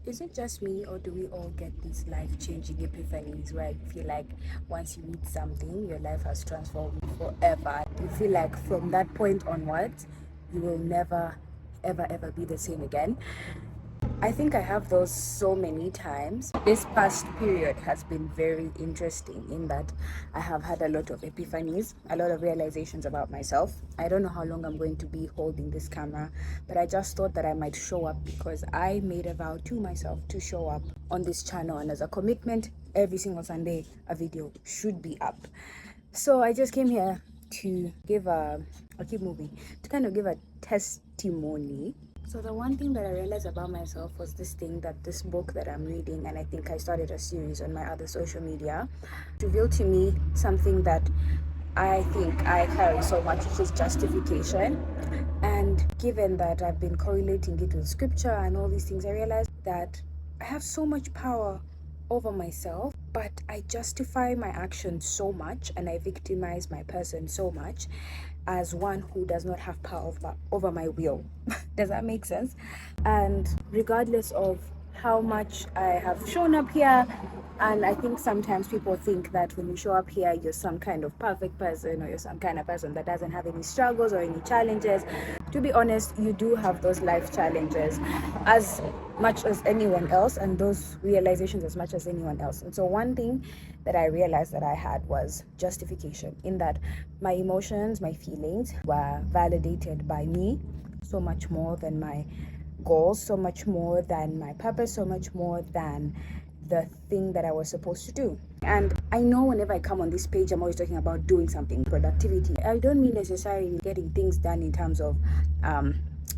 Is it just me, or do we all get these life-changing epiphanies where you feel like once you read something, your life has transformed forever? You feel like from that point onwards, you will never, ever be the same again? I think I have those so many times. This past period has been very interesting in that I have had a lot of epiphanies, a lot of realizations about myself. I don't know how long I'm going to be holding this camera, but I just thought that I might show up because I made a vow to myself to show up on this channel, and as a commitment, every single Sunday a video should be up. So I just came here to give I'll keep moving, to kind of give a testimony. So the one thing that I realized about myself was this thing, that this book that I'm reading, and I think I started a series on my other social media, revealed to me something that I think I carry so much, which is justification. And given that I've been correlating it with scripture and all these things, I realized that I have so much power over myself, but I justify my actions so much and I victimize my person so much as one who does not have power over my will. Does that make sense? And regardless of how much I have shown up here, and I think sometimes people think that when you show up here, you're some kind of perfect person, or you're some kind of person that doesn't have any struggles or any challenges. To be honest, you do have those life challenges as much as anyone else, and those realizations as much as anyone else. And so one thing that I realized that I had was justification, in that my emotions, my feelings were validated by me so much more than my goals, so much more than my purpose, so much more than the thing that I was supposed to do. And I know whenever I come on this page, I'm always talking about doing something, productivity. I don't mean necessarily getting things done in terms of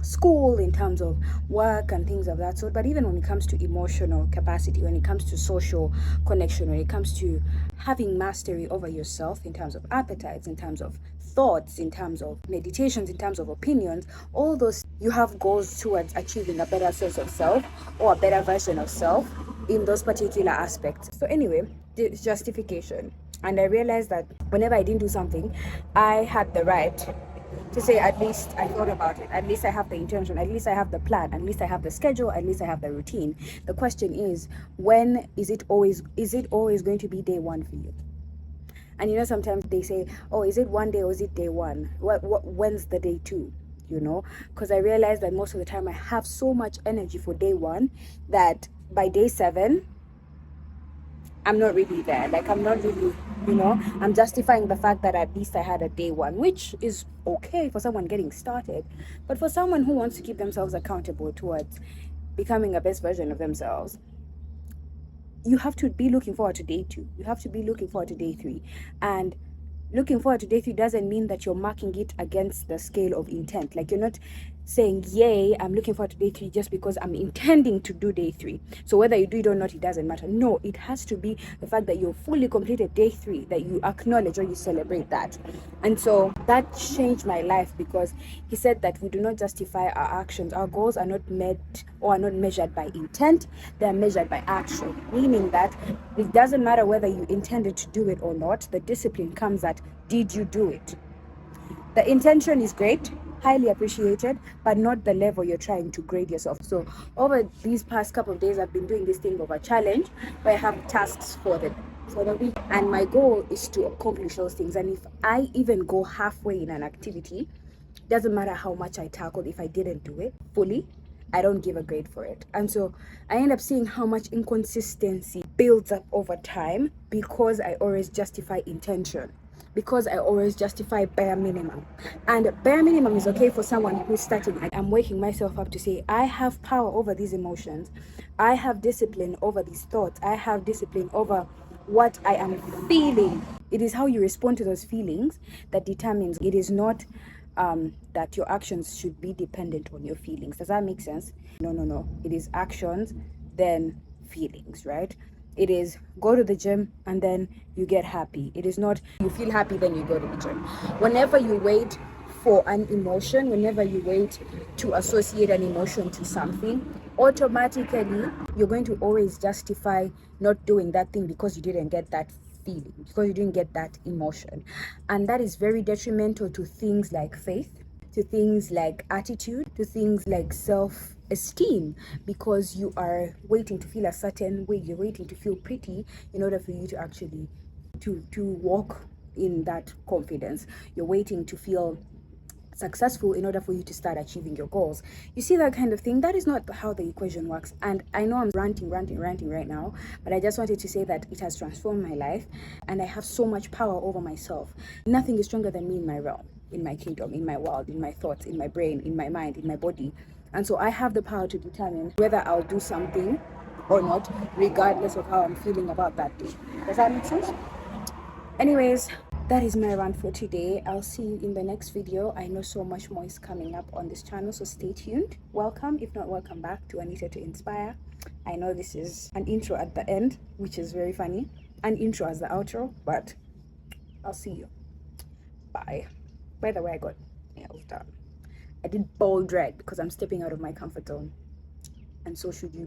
school, in terms of work and things of that sort, but even when it comes to emotional capacity, when it comes to social connection, when it comes to having mastery over yourself, in terms of appetites, in terms of thoughts, in terms of meditations, in terms of opinions, all those, you have goals towards achieving a better sense of self or a better version of self in those particular aspects. So anyway, the justification. And I realized that whenever I didn't do something, I had the right to say, at least I thought about it, at least I have the intention, at least I have the plan, at least I have the schedule, at least I have the routine. The question is, when is it always going to be day one for you? And you know, sometimes they say, oh, is it one day or is it day one? When's the day two? You know, because I realized that most of the time I have so much energy for day one that by day 7, I'm not really there. Like, I'm not really, I'm justifying the fact that at least I had a day one, which is okay for someone getting started. But for someone who wants to keep themselves accountable towards becoming a best version of themselves, you have to be looking forward to day 2. You have to be looking forward to day 3. And looking forward to day 3 doesn't mean that you're marking it against the scale of intent. Like, you're not saying, yay, I'm looking forward to day 3 just because I'm intending to do day 3. So whether you do it or not, it doesn't matter. No, it has to be the fact that you fully completed day 3, that you acknowledge or you celebrate that. And so that changed my life, because he said that we do not justify our actions. Our goals are not met or are not measured by intent, they are measured by action. Meaning that it doesn't matter whether you intended to do it or not, the discipline comes at, did you do it? The intention is great, highly appreciated, but not the level you're trying to grade yourself. So over these past couple of days, I've been doing this thing of a challenge where I have tasks for the week, and my goal is to accomplish those things. And if I even go halfway in an activity, doesn't matter how much I tackled, if I didn't do it fully, I don't give a grade for it. And so I end up seeing how much inconsistency builds up over time, because I always justify intention, because I always justify bare minimum. And bare minimum is okay for someone who's starting. I'm waking myself up to say, I have power over these emotions. I have discipline over these thoughts. I have discipline over what I am feeling. It is how you respond to those feelings that determines. It is not that your actions should be dependent on your feelings. Does that make sense? No. It is actions, then feelings, right? It is go to the gym and then you get happy. It is not you feel happy, then you go to the gym. Whenever you wait for an emotion, whenever you wait to associate an emotion to something, automatically you're going to always justify not doing that thing because you didn't get that feeling, because you didn't get that emotion. And that is very detrimental to things like faith, to things like attitude, to things like self esteem, because you are waiting to feel a certain way, you're waiting to feel pretty in order for you to actually to walk in that confidence. You're waiting to feel successful in order for you to start achieving your goals. You see that kind of thing? That is not how the equation works. And I know I'm ranting right now, but I just wanted to say that it has transformed my life, and I have so much power over myself. Nothing is stronger than me in my realm, in my kingdom, in my world, in my thoughts, in my brain, in my mind, in my body. And so I have the power to determine whether I'll do something or not, regardless of how I'm feeling about that day. Does that make sense? Anyways, that is my rant for today. I'll see you in the next video. I know so much more is coming up on this channel, so stay tuned. Welcome, if not welcome back, to Anita to Inspire. I know this is an intro at the end, which is very funny, an intro as the outro, but I'll see you. Bye. By the way, I got nails done. I did bold red because I'm stepping out of my comfort zone, and so should you.